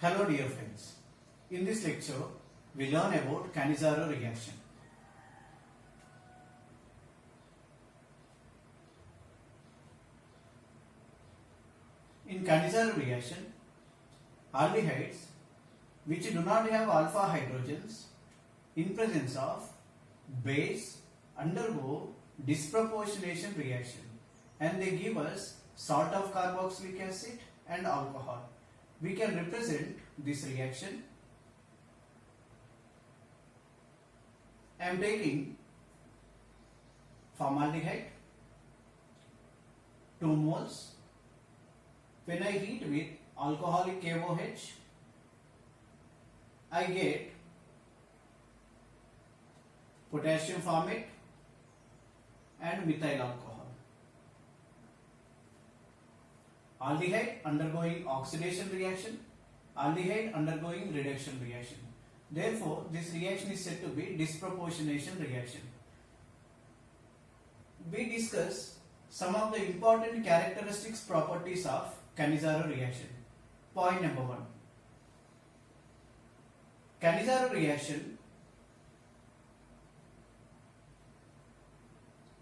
Hello dear friends. In this lecture, we learn about Cannizzaro reaction. In Cannizzaro reaction, aldehydes which do not have alpha hydrogens in presence of base undergo disproportionation reaction and they give us salt of carboxylic acid and alcohol. We can represent this reaction. I am taking formaldehyde 2 moles. When I heat with alcoholic KOH, I get potassium formate and methyl alcohol. Aldehyde undergoing oxidation reaction, aldehyde undergoing reduction reaction. Therefore, this reaction is said to be disproportionation reaction. We discuss some of the important characteristics properties of Cannizzaro reaction. Point number 1. Cannizzaro reaction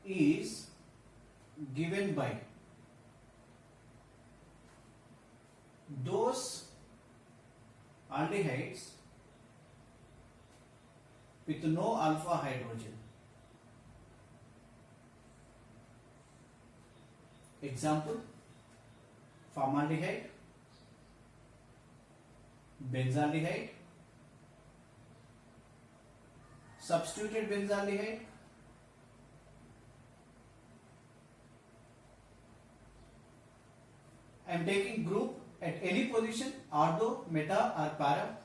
is given by those aldehydes with no alpha hydrogen. Example: formaldehyde, benzaldehyde, substituted benzaldehyde, I am taking group at any position, ortho, meta or para,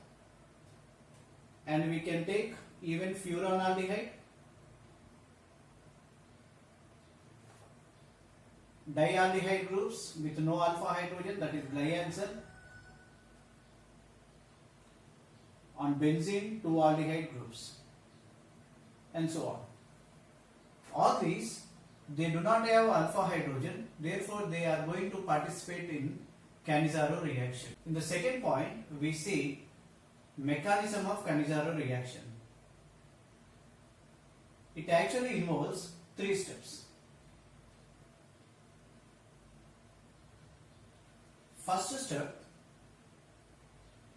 and we can take even furanaldehyde, dialdehyde groups with no alpha hydrogen, that is glyancel, on benzene 2 aldehyde groups, and so on. All these, they do not have alpha hydrogen, therefore they are going to participate in Cannizzaro reaction. In the second point, we see mechanism of Cannizzaro reaction. It actually involves 3 steps. First step,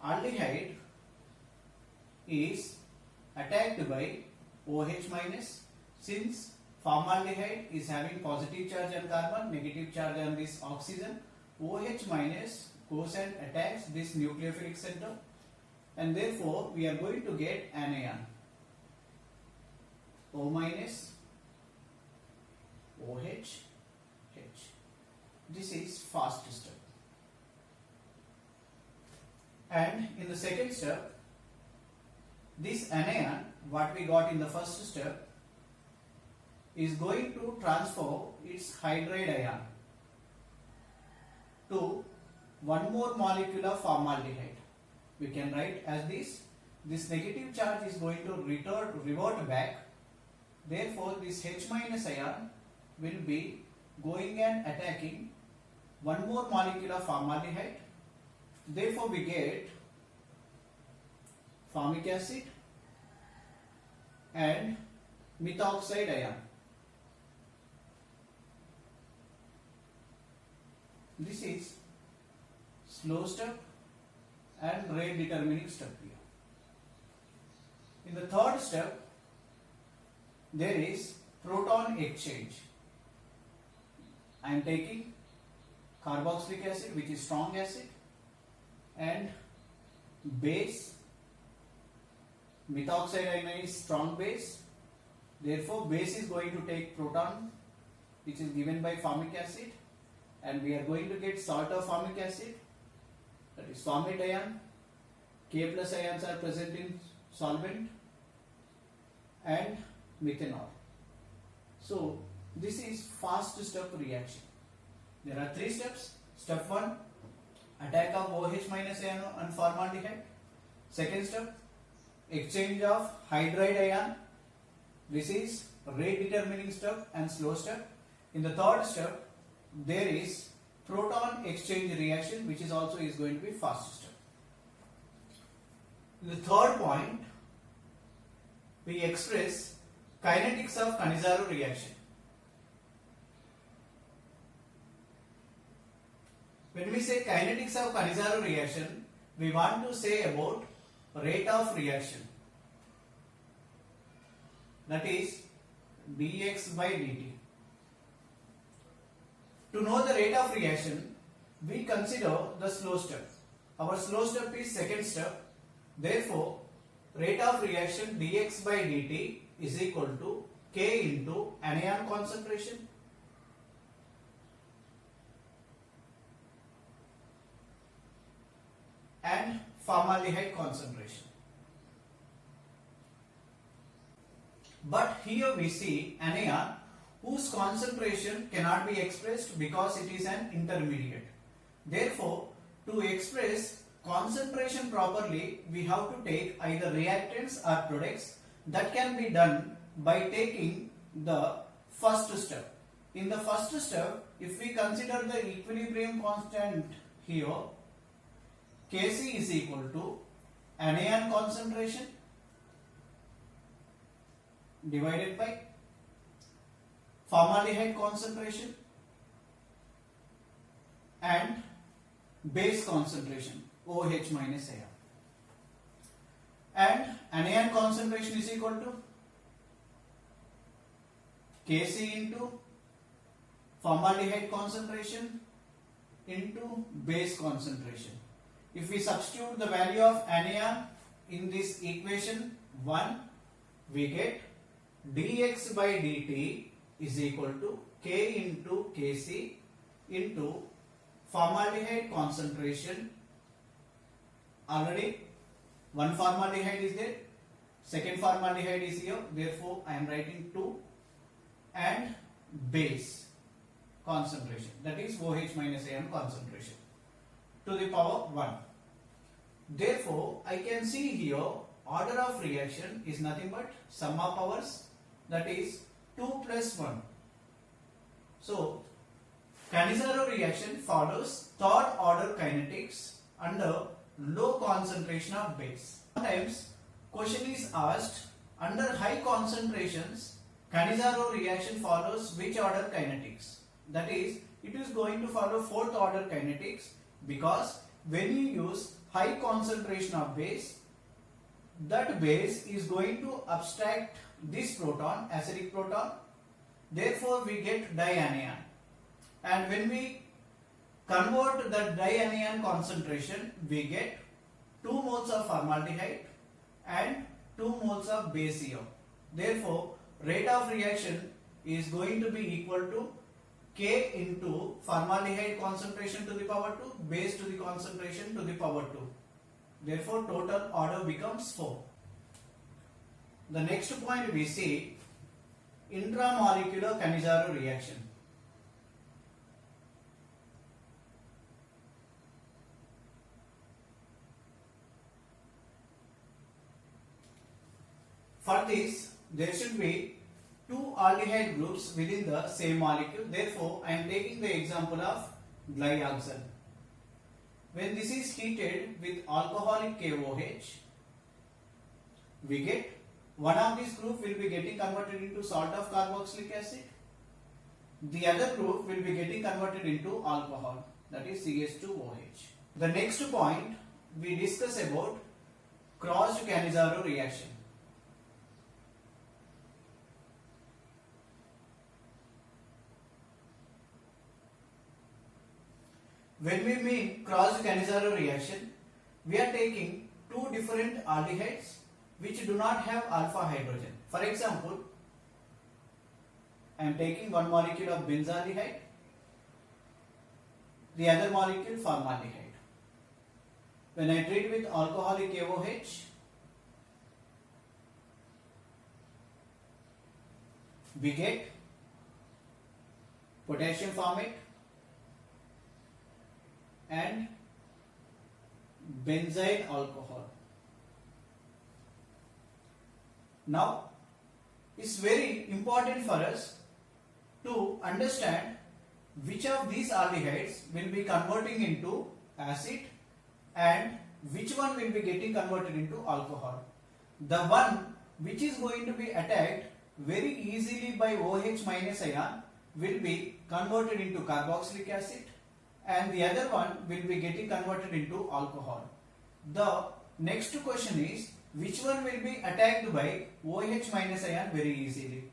aldehyde is attacked by OH minus. Since formaldehyde is having positive charge on carbon, negative charge on this oxygen, OH minus goes and attacks this nucleophilic center, and therefore we are going to get anion O minus OH H. This is first step. And in the second step, this anion what we got in the first step is going to transfer its hydride ion to one more molecule of formaldehyde. We can write as this. This negative charge is going to revert back. Therefore, this H minus ion will be going and attacking one more molecule of formaldehyde. Therefore, we get formic acid and methoxide ion. This is slow step and rate determining step here. In the third step, there is proton exchange. I am taking carboxylic acid, which is strong acid, and base. Methoxide ion is strong base. Therefore, base is going to take proton, which is given by formic acid, and we are going to get salt of formic acid, that is formate ion. K plus ions are present in solvent, and methanol. So this is fast step reaction. There are 3 steps. Step 1, attack of OH minus ion on formaldehyde. Second step, exchange of hydride ion. This is rate determining step and slow step. In the third step, there is proton exchange reaction, which is also going to be fast step. The third point, we express kinetics of Cannizzaro reaction. When we say kinetics of Cannizzaro reaction, we want to say about rate of reaction, that is dx by dt. To know the rate of reaction, we consider the slow step. Our slow step is second step. Therefore, rate of reaction dx by dt is equal to K into anion concentration and formaldehyde concentration. But here we see anion whose concentration cannot be expressed because it is an intermediate. Therefore, to express concentration properly, we have to take either reactants or products. That can be done by taking the first step. In the first step, if we consider the equilibrium constant here, Kc is equal to anion concentration divided by formaldehyde concentration and base concentration OH minus Ar. And anion concentration is equal to Kc into formaldehyde concentration into base concentration. If we substitute the value of anion in this equation 1, we get dx by dt is equal to K into Kc into formaldehyde concentration. Already one formaldehyde is there, second formaldehyde is here, therefore I am writing 2, and base concentration, that is OH minus An concentration, to the power 1. Therefore, I can see here order of reaction is nothing but sum of powers, that is 2 plus 1. So, Cannizzaro reaction follows third order kinetics under low concentration of base. Sometimes question is asked, under high concentrations Cannizzaro reaction follows which order kinetics? That is, it is going to follow fourth order kinetics, because when you use high concentration of base, that base is going to abstract this proton, acidic proton. Therefore, we get dianion. And when we convert the dianion concentration, we get 2 moles of formaldehyde and 2 moles of base here. Therefore, rate of reaction is going to be equal to K into formaldehyde concentration to the power 2, base to the concentration to the power 2. Therefore, total order becomes 4. The next point we see intramolecular Cannizzaro reaction. For this, there should be 2 aldehyde groups within the same molecule. Therefore, I am taking the example of glyoxal. When this is heated with alcoholic KOH, we get one of these group will be getting converted into salt of carboxylic acid. The other group will be getting converted into alcohol, that is CH2OH. The next point we discuss about crossed Cannizzaro reaction. When we mean crossed Cannizzaro reaction, we are taking 2 different aldehydes which do not have alpha hydrogen. For example, I am taking one molecule of benzaldehyde, the other molecule formaldehyde. When I treat with alcoholic KOH, we get potassium formate and benzyl alcohol. Now, it's very important for us to understand which of these aldehydes will be converting into acid and which one will be getting converted into alcohol? The one which is going to be attacked very easily by OH minus ion will be converted into carboxylic acid, and the other one will be getting converted into alcohol. The next question is, which one will be attacked by OH minus ion very easily?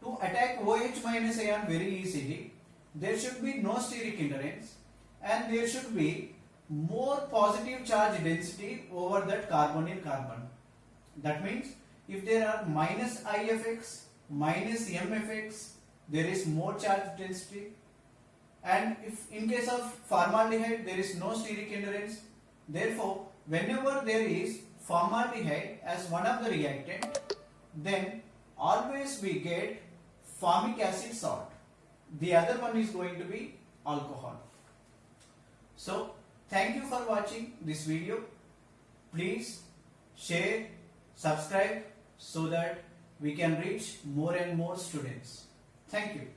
To attack OH minus ion very easily, there should be no steric hindrance and there should be more positive charge density over that carbonyl carbon. That means if there are minus IFX, minus MFX, there is more charge density, and if in case of formaldehyde there is no steric hindrance. Therefore, whenever there is formaldehyde as one of the reactant, then always we get formic acid salt. The other one is going to be alcohol. So, thank you for watching this video. Please share, subscribe so that we can reach more and more students. Thank you.